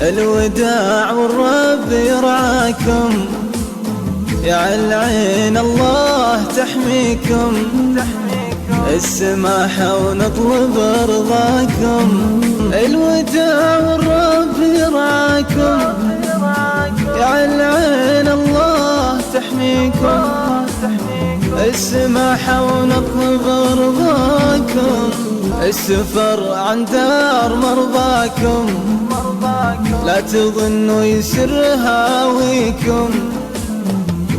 الوداع والرب يرعاكم، يا العين الله تحميكم، السماحة ونطلب رضاكم. الوداع والرب يرعاكم، يا العين الله تحميكم، السماحة ونطلب رضاكم. السفر عن دار مرضاكم، لا تظنوا يسر هاويكم،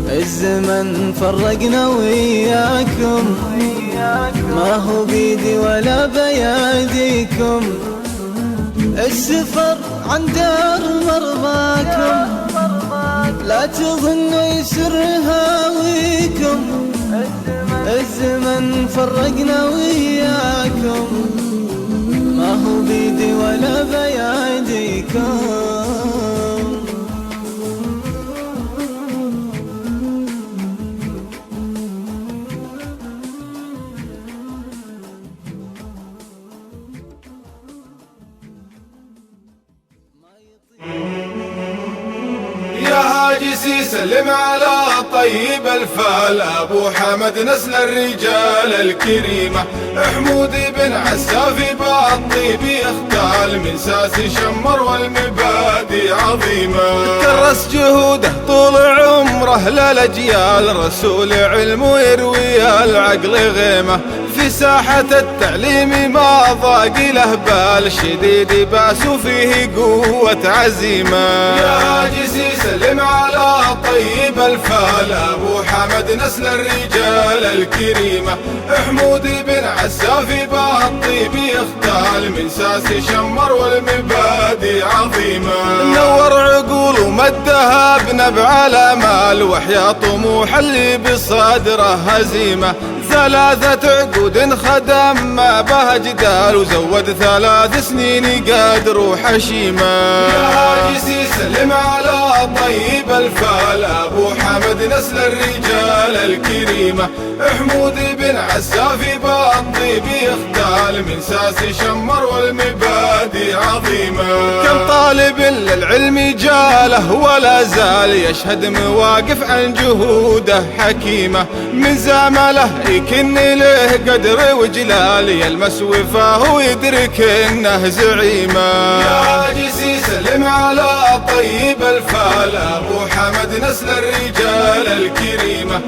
الزمن فرقنا وياكم، ما هو بيدي ولا بيديكم. السفر عن دار مرضاكم، لا تظنوا يسر هاويكم، الزمن فرقنا وياكم، ما هو بيدي ولا بيديكم. يا هاجسي سلم على طيب الفال أبو حمد نسل الرجال الكريمة، حمود بن عساف بالطيب يختال، من ساسي شمر والمبادئ عظيمة، كرس جهوده طول عمره للأجيال، رسول علم ويروي العقل غيمة، في ساحة التعليم ما ضاق له بال، شديد باس وفيه قوة عزيمة. يا هاجسي سلم على طيب الفال أبو حمد نسل الرجال الكريمة، حمود بن عساف بالطيب يختال، من ساسي شمر والمبادئ عظيمة، نور عقول ومدها بنبع الامال، وحيا طموح اللي بصدره هزيمة، ثلاثة عقود خدم ما به جدال، وزود 3 سنين قادر وحشيمة. يا هاجسي سلم على طيب الفال أبو حمد نسل الرجال الكريمة، حمود بن عساف بالطيب يختال، من ساسي شمر والمبادئ عظيمة، كم طالب للعلم جاله ولا زال، يشهد مواقف عن جهوده حكيمة، من زمله يكن له قدر وجلال، يلمس وفاه ويدرك انه زعيمة. يا هاجسي سلم على طيب الفال أبو حمد نسل الرجال الكريمة،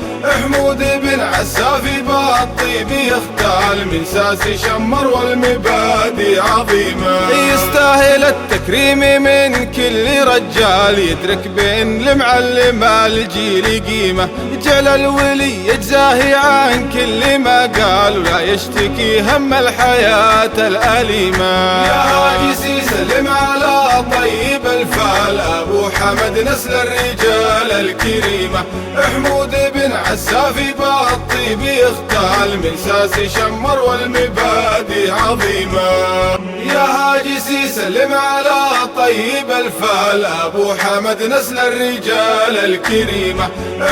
حمود بن عساف بالطيب يختال، من ساسي شمر والمبادئ عظيمة، يستاهل التكريم من كل رجال، يدرك بين المعلم الجيل قيمة، جعل الولي يجزاه عن كل ما قال، ولا يشتكي هم الحياة الأليمة. يا هاجسي سلم على طيب الفال أبو حمد نسل الرجال الكريمة، حمود بن عساف بالطيب يختال، من ساسي شمر والمبادئ عظيمة. يا هاجسي سلم على طيب الفال أبو حمد نسل الرجال الكريمة،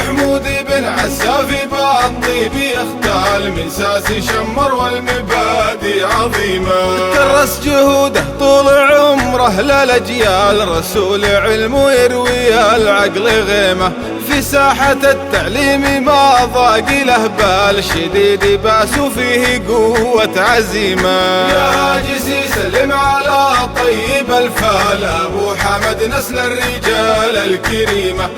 حمود بن عساف بالطيب يختال، من ساسي شمر والمبادئ عظيمة، كرس جهوده طول عمره للأجيال، رسول علم ويروي العقل غيمة، في ساحة التعليم ما ضاق له بال، شديد باس وفيه قوة عزيمة. يا هاجسي سلم على طيب الفال أبو حمد نسل الرجال الكريمة،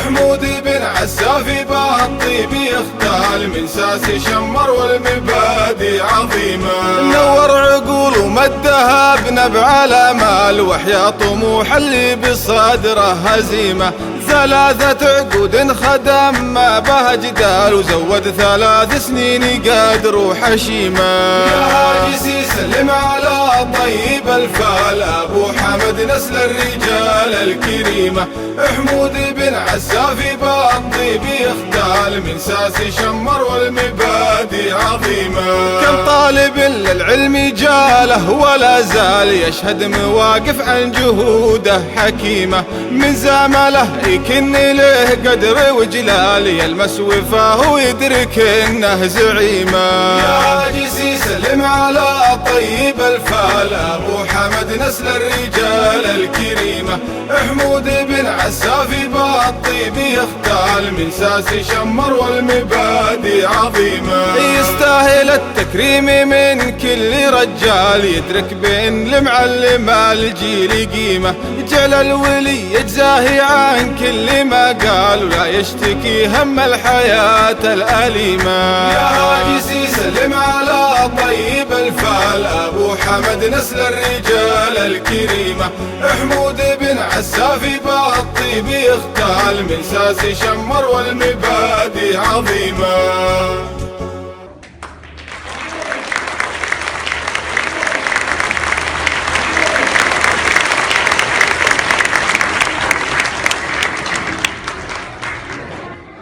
حمود بن عساف بالطيب يختال، من ساسي شمر والمبادئ عظيمة، نور عقول ومدها بنبع الامال، وحيا طموح اللي بصدره هزيمة، 3 عقود خدم ما به جدال، وزود 3 سنين قادر وحشيمة. يا هاجسي سلم على طيب الفال أبو حمد نسل الرجال الكريمة، حمود بن عساف بالطيب يختال، من ساسي شمر والمبادئ عظيمة، كم طالب للعلم جاله ولا زال، يشهد مواقف عن جهوده حكيمة، من زمله يكن له قدر وجلال، يلمس وفاه ويدرك انه زعيمة. يا هاجسي سلم على طيب الفال أبو حمد نسل الرجال الرجال الكريمة. حمود بن عسافي بالطيب يختال من ساسي شمر والمبادئ عظيمة. يستاهل التكريم من كل رجال يدرك بين المعلم الجيل قيمة. جعل الولي يجزاه عن كل ما قال ولا يشتكي هم الحياة الأليمة. يا هاجسي سلم على طيب الفال أبو حمد نسل الرجال الكريمة. حمود بن عسافي بالطيب يختال من ساسي شمر والمبادئ عظيمة.